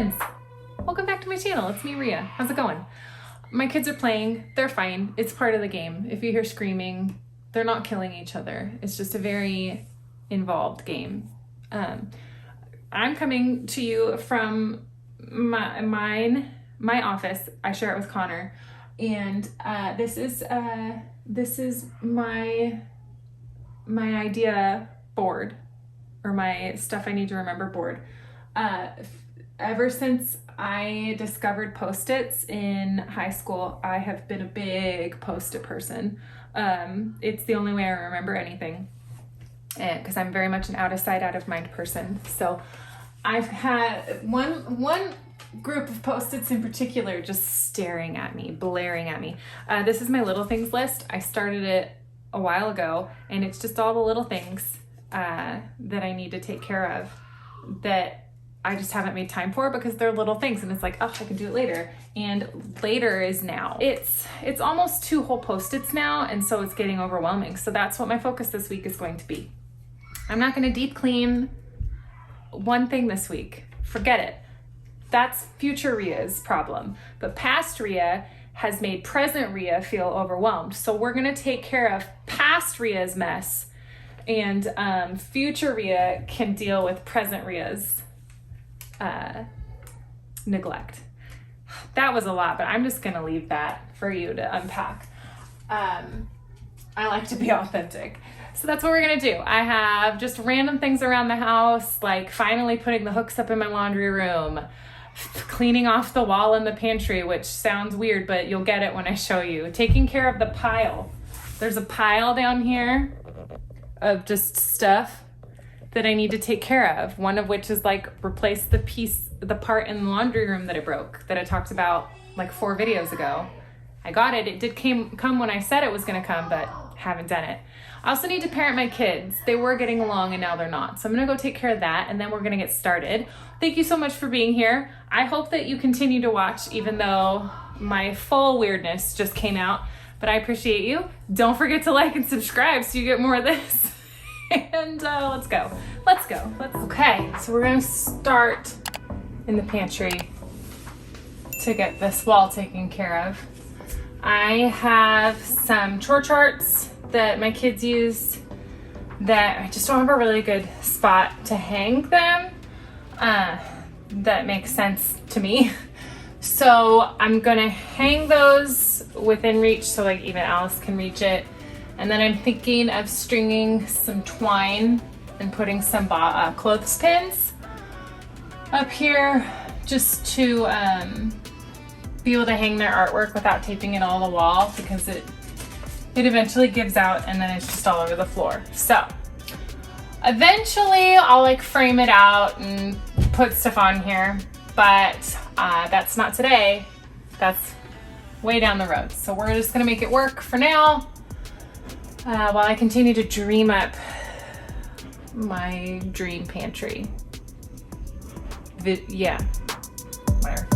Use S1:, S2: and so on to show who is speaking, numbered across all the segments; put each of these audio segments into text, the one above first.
S1: friends! Welcome back to my channel. It's me, Rhea. How's it going? My kids are playing. They're fine. It's part of the game. If you hear screaming, they're not killing each other. It's just a very involved game. I'm coming to you from my office. I share it with Connor, and this is my idea board, or my stuff I need to remember board. Ever since I discovered Post-its in high school, I have been a big Post-it person. It's the only way I remember anything, because I'm very much an out of sight, out of mind person. So I've had one group of Post-its in particular just staring at me, blaring at me. This is my little things list. I started it a while ago, and it's just all the little things that I need to take care of that I just haven't made time for because they're little things, and it's like, oh, I can do it later. And later is now. It's almost 2 whole Post-its now, and so it's getting overwhelming. So that's what my focus this week is going to be. I'm not going to deep clean one thing this week. Forget it. That's future Rhea's problem. But past Rhea has made present Rhea feel overwhelmed. So we're going to take care of past Rhea's mess, and future Rhea can deal with present Rhea's neglect. That was a lot, but I'm just gonna leave that for you to unpack. I like to be authentic. So that's what we're gonna do. I have just random things around the house, like finally putting the hooks up in my laundry room, cleaning off the wall in the pantry, which sounds weird, but you'll get it when I show you. Taking care of the pile. There's a pile down here of just stuff that I need to take care of. One of which is like replace the part in the laundry room that I broke, that I talked about like 4 videos ago. I got it. It did come when I said it was gonna come, but haven't done it. I also need to parent my kids. They were getting along and now they're not. So I'm gonna go take care of that, and then we're gonna get started. Thank you so much for being here. I hope that you continue to watch even though my full weirdness just came out, but I appreciate you. Don't forget to like and subscribe so you get more of this. And let's go. Okay, so we're gonna start in the pantry to get this wall taken care of. I have some chore charts that my kids use that I just don't have a really good spot to hang them that makes sense to me. So I'm gonna hang those within reach so like even Alice can reach it. And then I'm thinking of stringing some twine and putting some clothespins up here just to be able to hang their artwork without taping it all the wall, because it eventually gives out and then it's just all over the floor. So eventually I'll like frame it out and put stuff on here, but that's not today. That's way down the road. So we're just gonna make it work for now. While I continue to dream up my dream pantry. Yeah, whatever.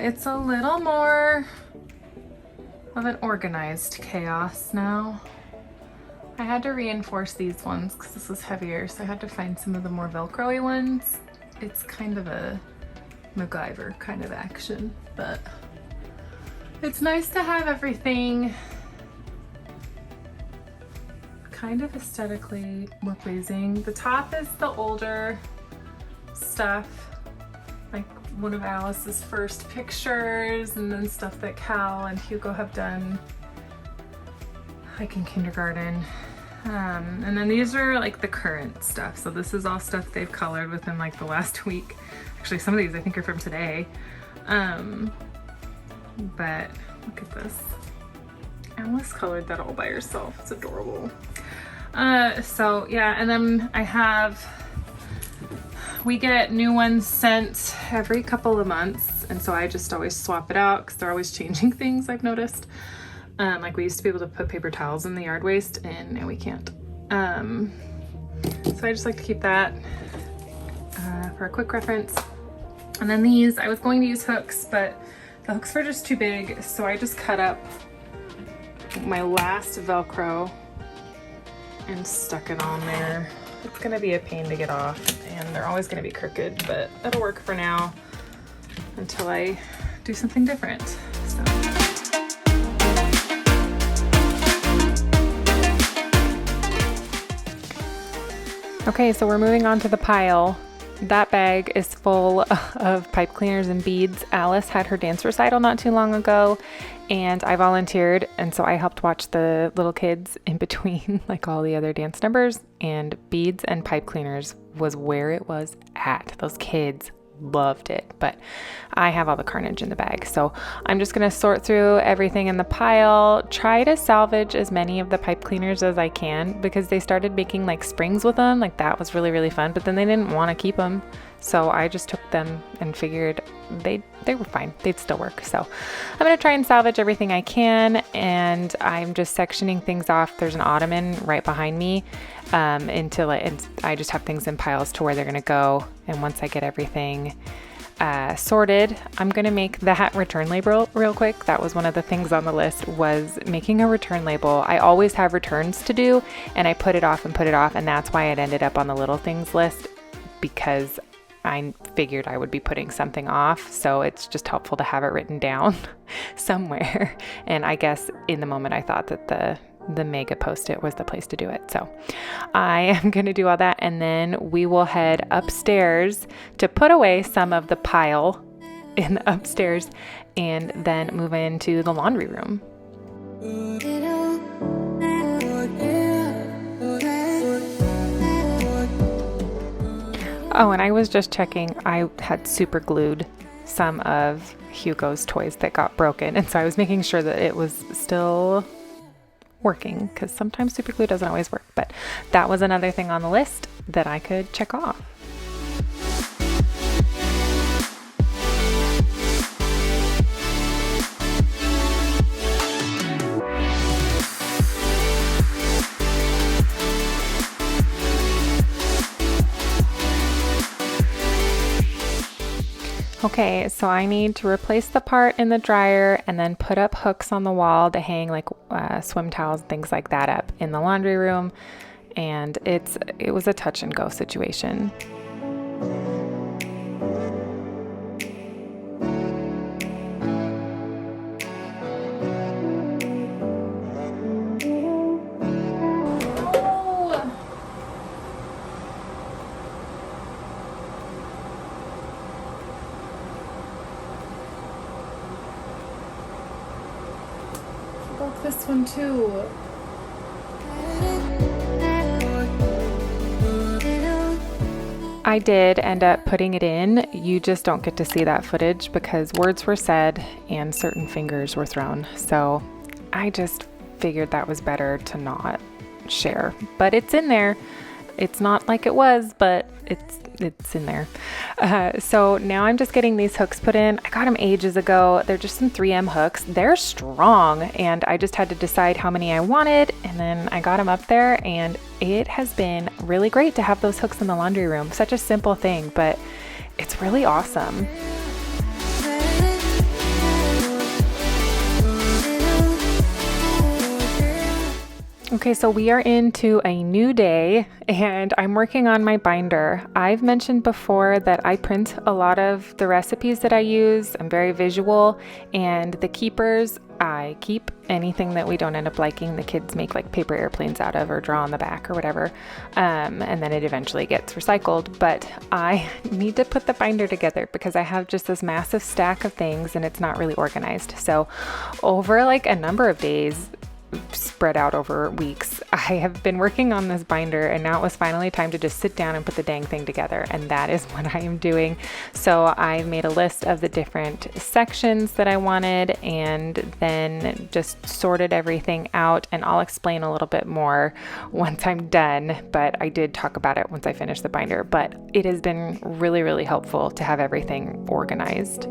S1: it's a little more of an organized chaos now. I had to reinforce these ones because this was heavier, so I had to find some of the more Velcro-y ones. It's kind of a MacGyver kind of action, but it's nice to have everything kind of aesthetically more pleasing. The top is the older stuff, like one of Alice's first pictures, and then stuff that Cal and Hugo have done like in kindergarten. And then these are like the current stuff. So this is all stuff they've colored within like the last week. Actually, some of these I think are from today. But look at this. Alice colored that all by herself. It's adorable. So yeah, and then we get new ones sent every couple of months, and so I just always swap it out because they're always changing things, I've noticed. Like we used to be able to put paper towels in the yard waste, and now we can't. So I just like to keep that for a quick reference. And then these, I was going to use hooks, but the hooks were just too big, so I just cut up my last Velcro and stuck it on there. It's gonna be a pain to get off, and they're always gonna be crooked, but that'll work for now until I do something different. So. Okay, so we're moving on to the pile. That bag is full of pipe cleaners and beads. Alice had her dance recital not too long ago, and I volunteered, and so I helped watch the little kids in between like all the other dance numbers, and beads and pipe cleaners was where it was at. Those kids loved it, but I have all the carnage in the bag. So I'm just gonna sort through everything in the pile, try to salvage as many of the pipe cleaners as I can, because they started making like springs with them. Like that was really, really fun, but then they didn't want to keep them. So I just took them and figured they were fine. They'd still work. So I'm going to try and salvage everything I can. And I'm just sectioning things off. There's an ottoman right behind me and I just have things in piles to where they're going to go. And once I get everything sorted, I'm going to make that return label real quick. That was one of the things on the list, was making a return label. I always have returns to do, and I put it off. And that's why it ended up on the little things list, because I figured I would be putting something off, so it's just helpful to have it written down somewhere. And I guess in the moment I thought that the mega post-it was the place to do it. So I am going to do all that, and then we will head upstairs to put away some of the pile in the upstairs, and then move into the laundry room. Oh, and I was just checking, I had super glued some of Hugo's toys that got broken, and so I was making sure that it was still working, because sometimes super glue doesn't always work, but that was another thing on the list that I could check off. Okay, so I need to replace the part in the dryer and then put up hooks on the wall to hang like swim towels, things like that up in the laundry room. And it was a touch and go situation. This one too. I did end up putting it in. You just don't get to see that footage because words were said and certain fingers were thrown. So I just figured that was better to not share. But it's in there. It's not like it was, but it's in there. So now I'm just getting these hooks put in. I got them ages ago. They're just some 3M hooks. They're strong, and I just had to decide how many I wanted, and then I got them up there, and it has been really great to have those hooks in the laundry room. Such a simple thing, but it's really awesome. Okay, so we are into a new day and I'm working on my binder. I've mentioned before that I print a lot of the recipes that I use. I'm very visual, and the keepers, I keep anything that we don't end up liking. The kids make like paper airplanes out of or draw on the back or whatever. And then it eventually gets recycled. But I need to put the binder together because I have just this massive stack of things and it's not really organized. So over like a number of days, spread out over weeks, I have been working on this binder, and now it was finally time to just sit down and put the dang thing together, and that is what I am doing. So I made a list of the different sections that I wanted and then just sorted everything out, and I'll explain a little bit more once I'm done, but I did talk about it once I finished the binder. But it has been really, really helpful to have everything organized.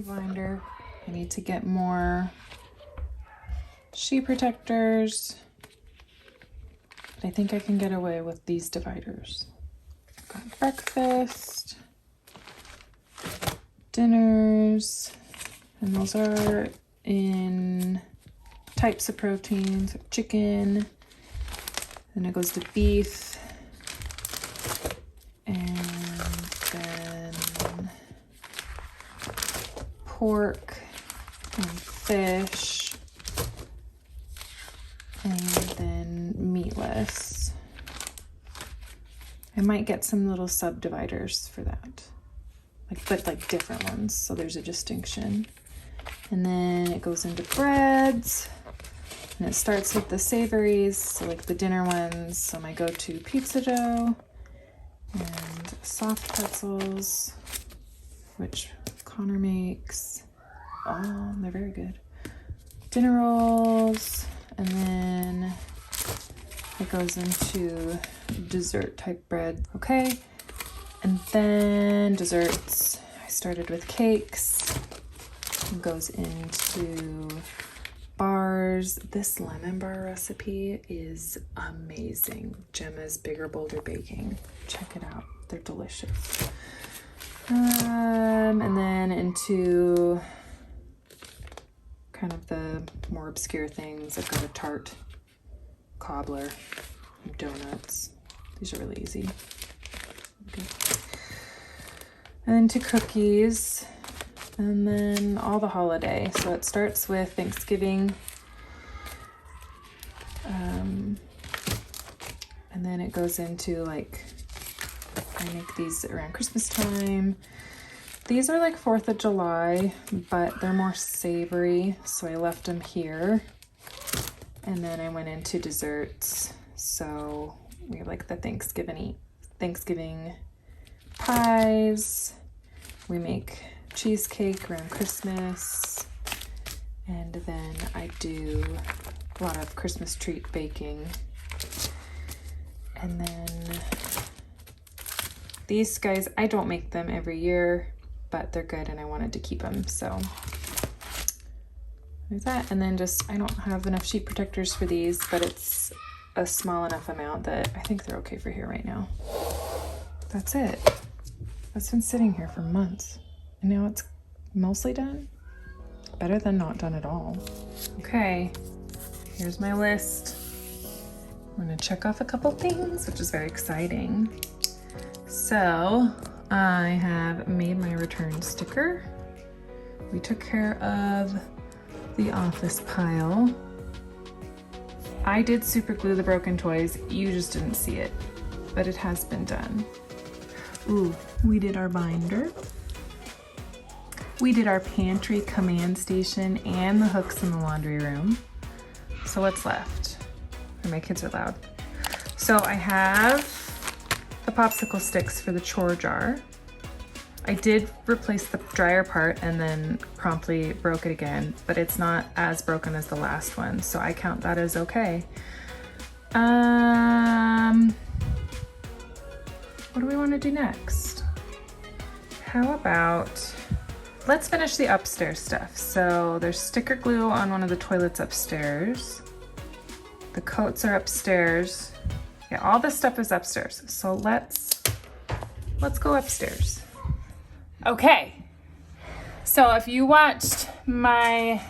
S1: Binder. I need to get more sheet protectors. I think I can get away with these dividers. Got breakfast, dinners, and those are in types of proteins: chicken, then it goes to beef, and then pork and fish, and then meatless. I might get some little subdividers for that, but different ones, so there's a distinction. And then it goes into breads, and it starts with the savories, so like the dinner ones. So my go-to pizza dough and soft pretzels, which Connor makes. Oh, they're very good. Dinner rolls, and then it goes into dessert type bread. Okay, and then desserts. I started with cakes. It goes into bars. This lemon bar recipe is amazing. Gemma's Bigger Bolder Baking. Check it out. They're delicious. And then into kind of the more obscure things. I've got a tart, cobbler, and donuts. These are really easy. Okay. And then to cookies, and then all the holiday. So it starts with Thanksgiving, and then it goes into I make these around Christmas time. These are like 4th of July, but they're more savory, so I left them here. And then I went into desserts. So we have like the Thanksgiving pies. We make cheesecake around Christmas. And then I do a lot of Christmas treat baking. And then these guys, I don't make them every year, but they're good and I wanted to keep them. So there's that. And then I don't have enough sheet protectors for these, but it's a small enough amount that I think they're okay for here right now. That's it. That's been sitting here for months and now it's mostly done. Better than not done at all. Okay, here's my list. I'm gonna check off a couple things, which is very exciting. So I have made my return sticker. We took care of the office pile. I did super glue the broken toys. You just didn't see it, but it has been done. Ooh, we did our binder. We did our pantry command station and the hooks in the laundry room. So what's left? Oh, my kids are loud. So I have the popsicle sticks for the chore jar. I did replace the dryer part and then promptly broke it again, but it's not as broken as the last one, so I count that as okay. What do we want to do next? How about, let's finish the upstairs stuff. So there's sticker glue on one of the toilets upstairs. The coats are upstairs. Yeah, all this stuff is upstairs. So let's go upstairs. Okay, So if you watched my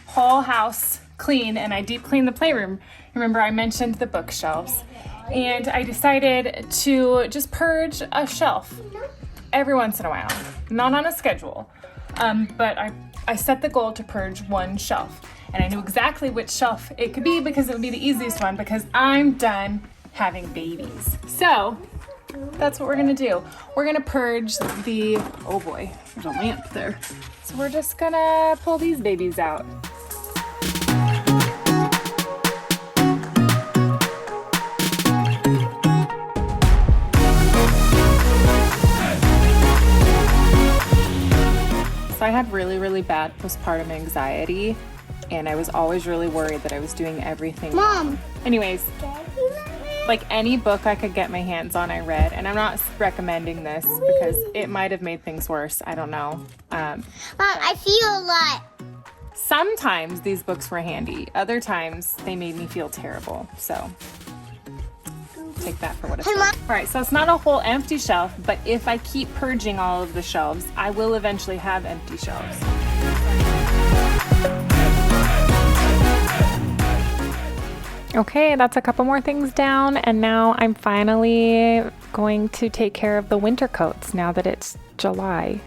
S1: whole house clean and I deep cleaned the playroom, remember I mentioned the bookshelves. And I decided to just purge a shelf every once in a while. Not on a schedule, but I set the goal to purge one shelf. And I knew exactly which shelf it could be because it would be the easiest one because I'm done having babies. So that's what we're gonna do. We're gonna purge the, oh boy, there's a lamp there. So we're just gonna pull these babies out. So I had really, really bad postpartum anxiety, and I was always really worried that I was doing everything wrong. Anyways, like any book I could get my hands on, I read, and I'm not recommending this because it might have made things worse. I don't know.
S2: Mom, I feel a lot.
S1: Sometimes these books were handy. Other times they made me feel terrible. So take that for what it's worth. All right, so it's not a whole empty shelf, but if I keep purging all of the shelves, I will eventually have empty shelves. Okay, that's a couple more things down, and now I'm finally going to take care of the winter coats now that it's July.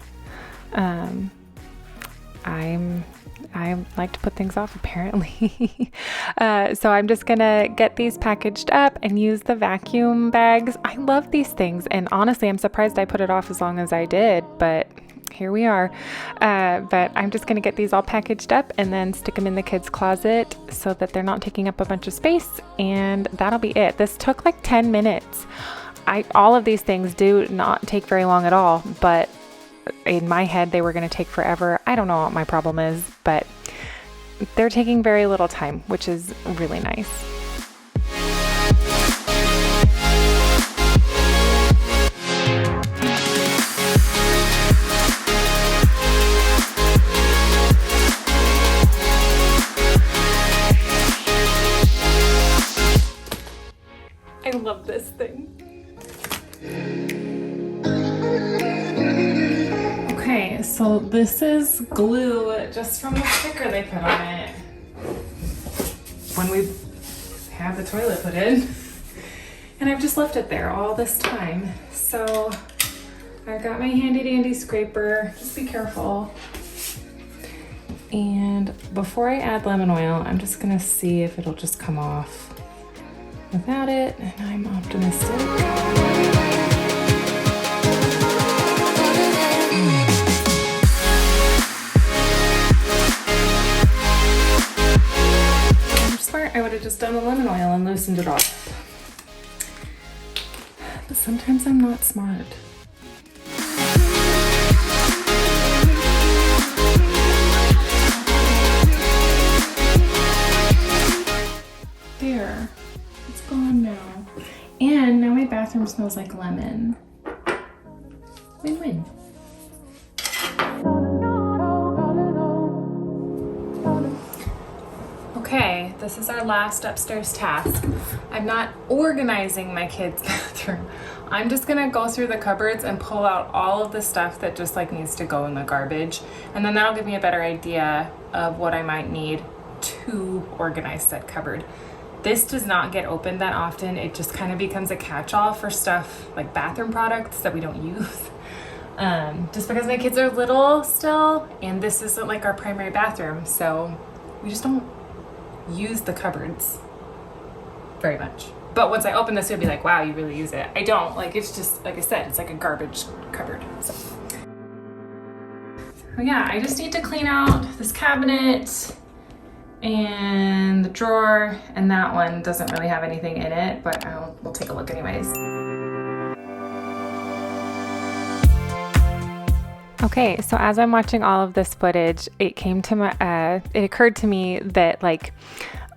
S1: I like to put things off apparently. So I'm just gonna get these packaged up and use the vacuum bags. I love these things, and honestly, I'm surprised I put it off as long as I did, but here we are. But I'm just gonna get these all packaged up and then stick them in the kids' closet so that they're not taking up a bunch of space, and that'll be it. This took like 10 minutes. All of these things do not take very long at all, but in my head they were going to take forever. I don't know what my problem is, but they're taking very little time, which is really nice. I love this thing. Okay, so this is glue just from the sticker they put on it when we had the toilet put in. And I've just left it there all this time. So I've got my handy dandy scraper. Just be careful. And before I add lemon oil, I'm just gonna see if it'll just come off without it, and I'm optimistic. I would have just done the lemon oil and loosened it off. But sometimes I'm not smart. There, it's gone now. And now my bathroom smells like lemon. Win-win. Okay, this is our last upstairs task. I'm not organizing my kids' bathroom. I'm just gonna go through the cupboards and pull out all of the stuff that just like needs to go in the garbage. And then that'll give me a better idea of what I might need to organize that cupboard. This does not get opened that often. It just kind of becomes a catch-all for stuff like bathroom products that we don't use. Just because my kids are little still, and this isn't like our primary bathroom, so we just don't use the cupboards very much. But once I open this, you'll be like, wow, you really use it. I don't. Like, it's just, like I said, it's like a garbage cupboard. So yeah, I just need to clean out this cabinet and the drawer, and that one doesn't really have anything in it, but we'll take a look anyways. Okay, so as I'm watching all of this footage, it occurred to me that like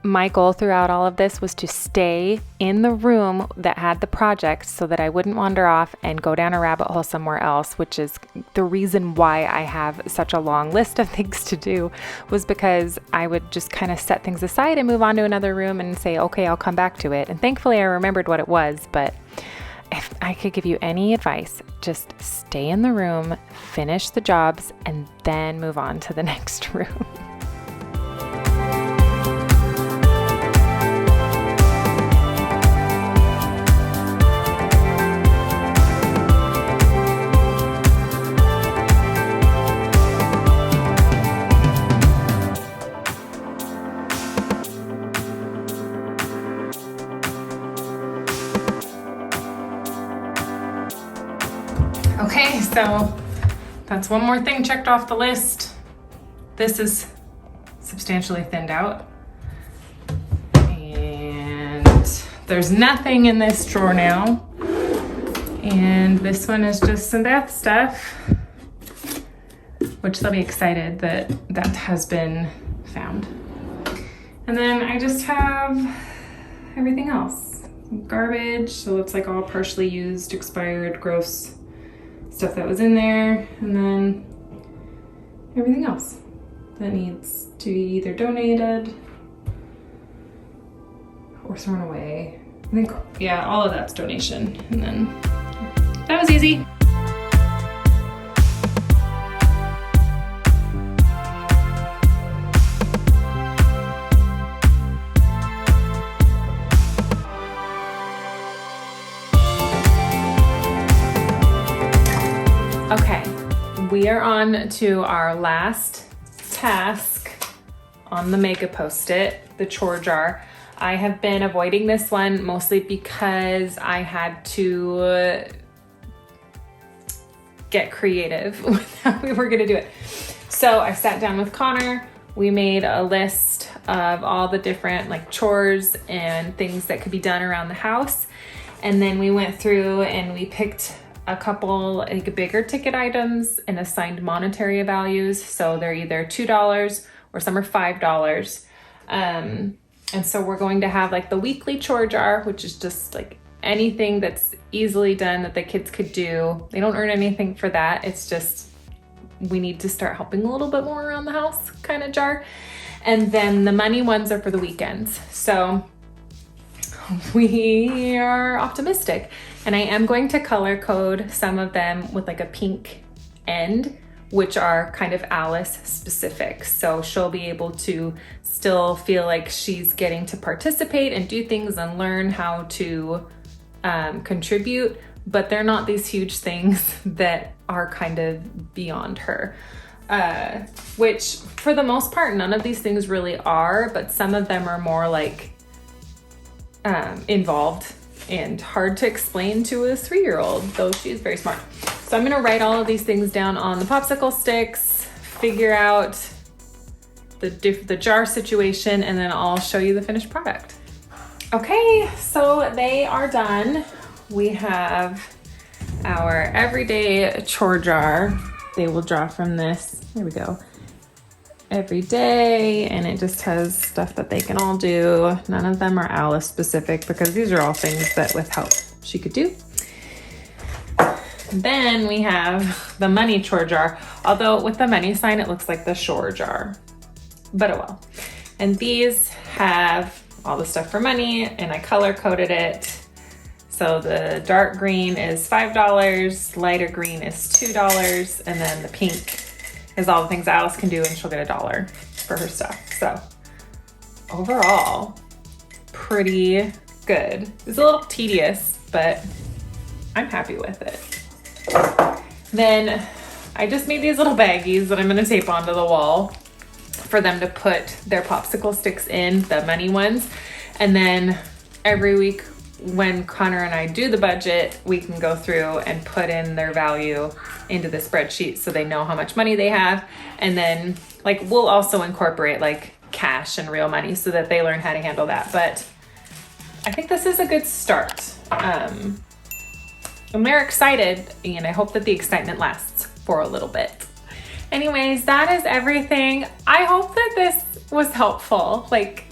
S1: my goal throughout all of this was to stay in the room that had the project so that I wouldn't wander off and go down a rabbit hole somewhere else, which is the reason why I have such a long list of things to do, was because I would just kind of set things aside and move on to another room and say, okay, I'll come back to it. And thankfully I remembered what it was, but if I could give you any advice, just stay in the room, finish the jobs, and then move on to the next room. Okay, so that's one more thing checked off the list. This is substantially thinned out. And there's nothing in this drawer now. And this one is just some bath stuff, which they'll be excited that that has been found. And then I just have everything else. Garbage, so it's like all partially used, expired, gross stuff that was in there, and then everything else that needs to be either donated or thrown away. I think, yeah, all of that's donation. And then that was easy. Okay, we are on to our last task on the Mega Post-it, the chore jar. I have been avoiding this one mostly because I had to get creative with how we were gonna do it. So I sat down with Connor, we made a list of all the different like chores and things that could be done around the house. And then we went through and we picked a couple like bigger ticket items and assigned monetary values. So they're either $2 or some are $5. And so we're going to have like the weekly chore jar, which is just like anything that's easily done that the kids could do. They don't earn anything for that. It's just, we need to start helping a little bit more around the house kind of jar. And then the money ones are for the weekends. So we are optimistic. And I am going to color code some of them with like a pink end, which are kind of Alice specific. So she'll be able to still feel like she's getting to participate and do things and learn how to contribute, but they're not these huge things that are kind of beyond her. Which for the most part, none of these things really are, but some of them are more like involved and hard to explain to a 3-year-old, though she is very smart. So I'm gonna write all of these things down on the popsicle sticks, figure out the jar situation, and then I'll show you the finished product. Okay, so they are done. We have our everyday chore jar. They will draw from this. Here we go. Every day, and it just has stuff that they can all do. None of them are Alice specific because these are all things that with help she could do. Then we have the money chore jar, although with the money sign it looks like the shore jar, but oh well. And these have all the stuff for money, and I color coded it. So the dark green is $5, lighter green is $2, and then the pink is all the things Alice can do, and she'll get $1 for her stuff. So overall, pretty good. It's a little tedious, but I'm happy with it. Then I just made these little baggies that I'm gonna tape onto the wall for them to put their popsicle sticks in, the money ones. And then every week when Connor and I do the budget, we can go through and put in their value into the spreadsheet so they know how much money they have. And then like we'll also incorporate like cash and real money so that they learn how to handle that. But I think this is a good start. And they're excited, and I hope that the excitement lasts for a little bit. Anyways, that is everything. I hope that this was helpful. Like,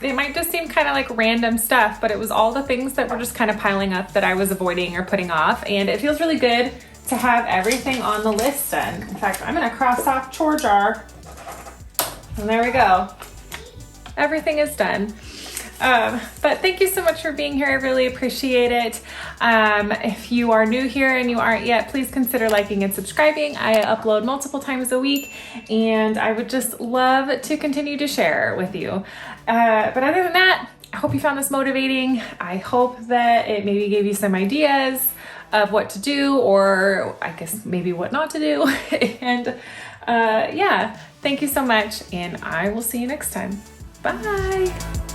S1: it might just seem kind of like random stuff, but it was all the things that were just kind of piling up that I was avoiding or putting off. And it feels really good to have everything on the list done. In fact, I'm gonna cross off chore jar. And there we go. Everything is done. But thank you so much for being here. I really appreciate it. If you are new here and you aren't yet, please consider liking and subscribing. I upload multiple times a week, and I would just love to continue to share with you. But other than that, I hope you found this motivating. I hope that it maybe gave you some ideas of what to do, or I guess maybe what not to do. And yeah, thank you so much, and I will see you next time. Bye.